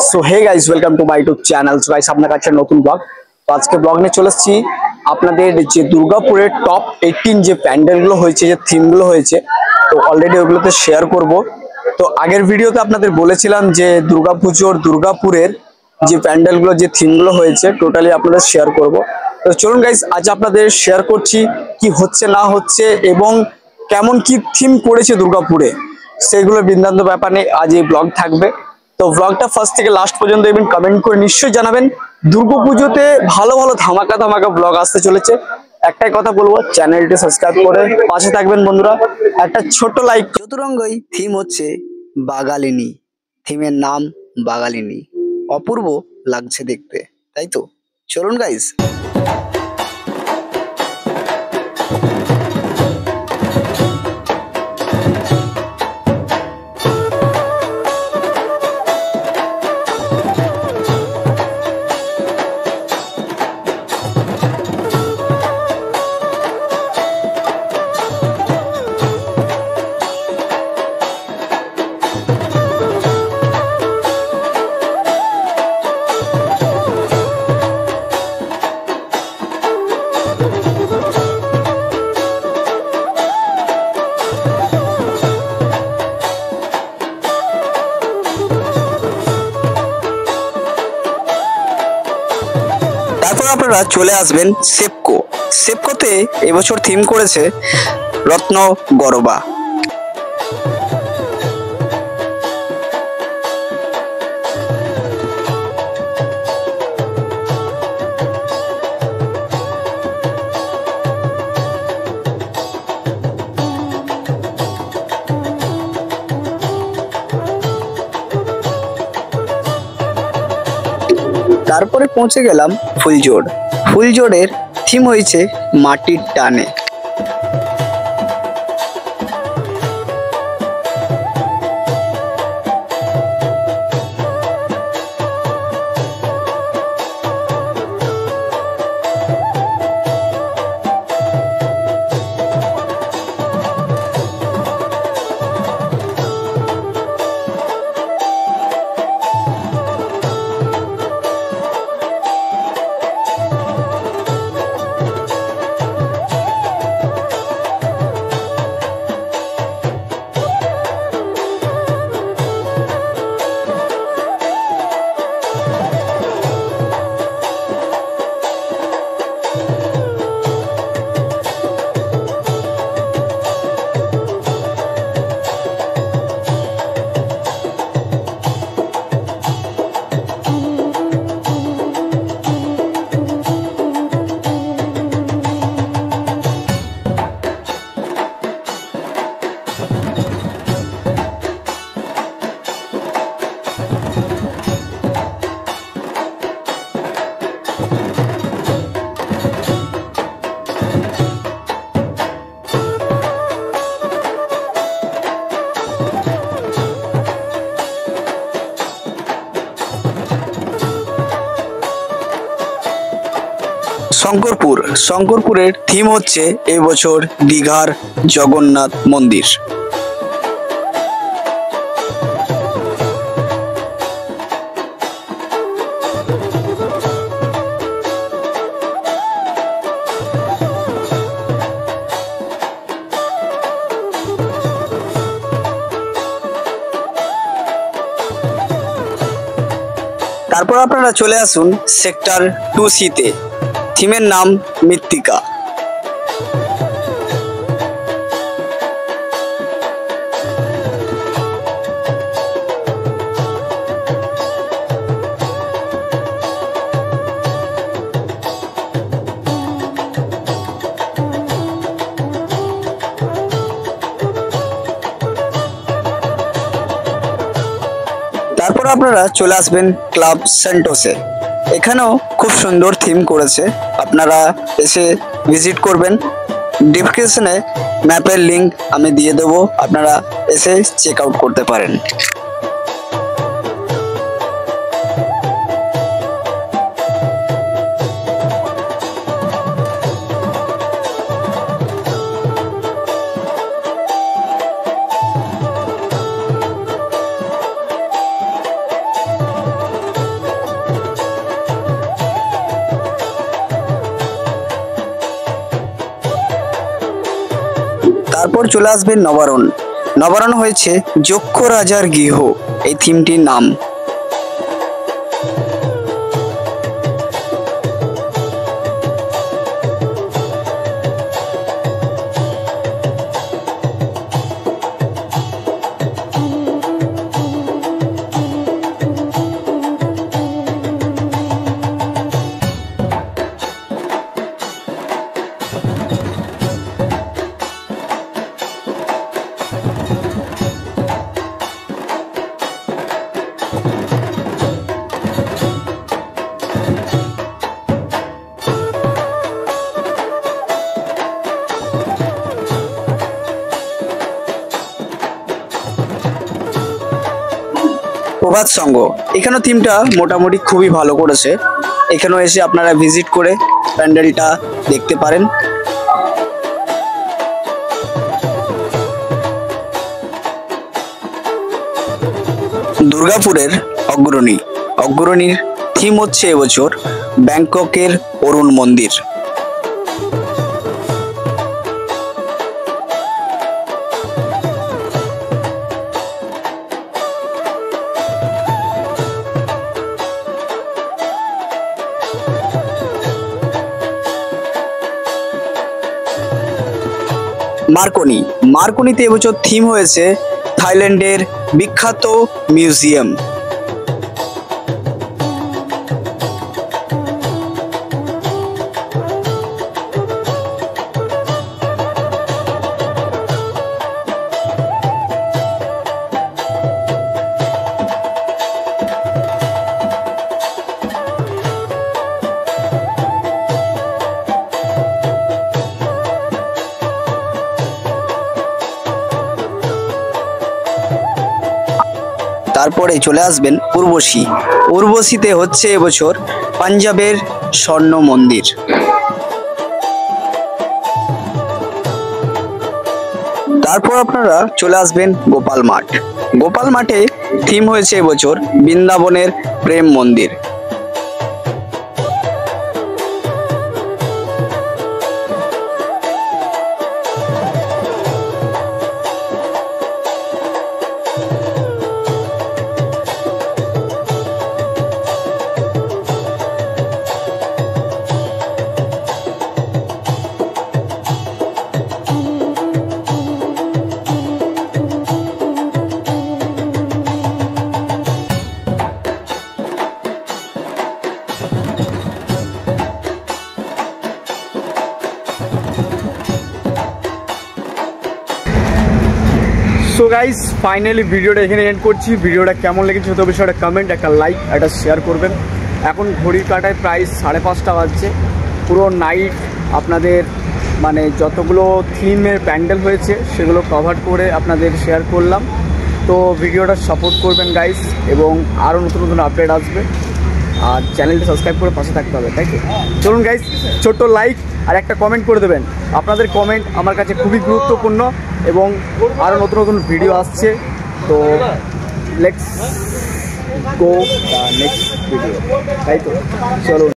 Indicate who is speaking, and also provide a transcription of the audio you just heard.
Speaker 1: So hey guys, welcome to my YouTube channel. So guys, আপনার কাছে নতুন blog. তো আজকে ব্লগ নিয়ে চলে এসেছি আপনাদের যে দুর্গাপুরের টপ 18 যে প্যান্ডেলগুলো হয়েছে, যে থিমগুলো হয়েছে, তো অলরেডি ওগুলোতে শেয়ার করব। তো আগের ভিডিওতে আপনাদের বলেছিলাম যে দুর্গাপুরের যে প্যান্ডেলগুলো, যে থিমগুলো হয়েছে, টোটালি আপনাদের শেয়ার করব। তো চলুন গাইস, আজ আপনাদের শেয়ার করছি কি হচ্ছে না হচ্ছে এবং কেমন কি থিম করেছে দুর্গাপুরে, সেগুলো বৃন্দান্ত ব্যাপার নিয়ে আজ এই ব্লগ থাকবে। তো ব্লগটা ফার্স্ট থেকে লাস্ট পর্যন্ত দেখবেন, কমেন্ট করে নিশ্চয়ই জানাবেন। দুর্গাপুজোতে ভালো ভালো ধামাকা ধামাকা ব্লগ আসতে চলেছে। একটাই কথা বলবো, চ্যানেলটি সাবস্ক্রাইব করে পাশে থাকবেন বন্ধুরা, একটা ছোট লাইক।
Speaker 2: চতুরঙ্গই থিম হচ্ছে বাগালিনী, থিমের নাম বাগালিনী। অপূর্ব লাগছে দেখতে, তাই তো? চলুন গাইস। তারপর আপনারা চলে আসবেন সেপকোতে। এবছর থিম করেছে রত্ন গরবা। তারপরে পৌঁছে গেলাম ফুলজোড়ের থিম হয়েছে মাটির টানে। শঙ্করপুরের থিম হচ্ছে এবছর দীঘার জগন্নাথ মন্দির। তারপর আপনারা চলে আসুন সেক্টর 2C-তে। থিমের নাম মৃত্তিকা। তারপর আপনারা চলে আসবেন ক্লাব সেন্টোসে। এখানেও খুব সুন্দর থিম করেছে, আপনারা এসে ভিজিট করবেন। ডিসক্রিপশনে ম্যাপের লিংক আমি দিয়ে দেবো, আপনারা এসে চেক আউট করতে পারেন। তারপর চলে আসবেন নবারণ। নবারণ হয়েছে যক্ষ রাজার গৃহ এই থিমটির নাম। প্রভাত সংঘ, এখানেও থিমটা মোটামুটি খুবই ভালো করেছে। এখানেও এসে আপনারা ভিজিট করে প্যান্ডেলটা দেখতে পারেন। দুর্গাপুরের অগ্রণী, অগ্রণীর থিম হচ্ছে এবছর ব্যাংককের অরুণ মন্দির। মার্কনি, মার্কনিতে এবছর থিম হয়েছে থাইল্যান্ডের বিখ্যাত মিউজিয়াম। তারপরে চলে আসবেন উর্বশী। উর্বশীতে হচ্ছে এবছর পাঞ্জাবের স্বর্ণ মন্দির। তারপর আপনারা চলে আসবেন গোপাল মাঠ। গোপাল মাঠে থিম হয়েছে এবছর বৃন্দাবনের প্রেম মন্দির।
Speaker 1: সো গাইস, ফাইনালি ভিডিওটা এখানে এন্ড করছি। ভিডিওটা কেমন লেগেছে হতে অবশ্যই একটা কমেন্ট, একটা লাইক, একটা শেয়ার করবেন। এখন ঘড়ির কাঁটায় প্রায় 5:30 বাজছে। পুরো নাইট আপনাদের মানে যতগুলো থিমের প্যান্ডেল হয়েছে সেগুলো কভার করে আপনাদের শেয়ার করলাম। তো ভিডিওটা সাপোর্ট করবেন গাইস, এবং আরও নতুন নতুন আপডেট আসবে। আর চ্যানেলটা সাবস্ক্রাইব করে পাশে থাকতে হবে, তাই তো? চলুন গাইস, ছোট্ট লাইক আর একটা কমেন্ট করে দেবেন। আপনাদের কমেন্ট আমার কাছে খুবই গুরুত্বপূর্ণ, এবং আরও নতুন নতুন ভিডিও আসছে। তো let's go the next video, তাই তো? চলুন।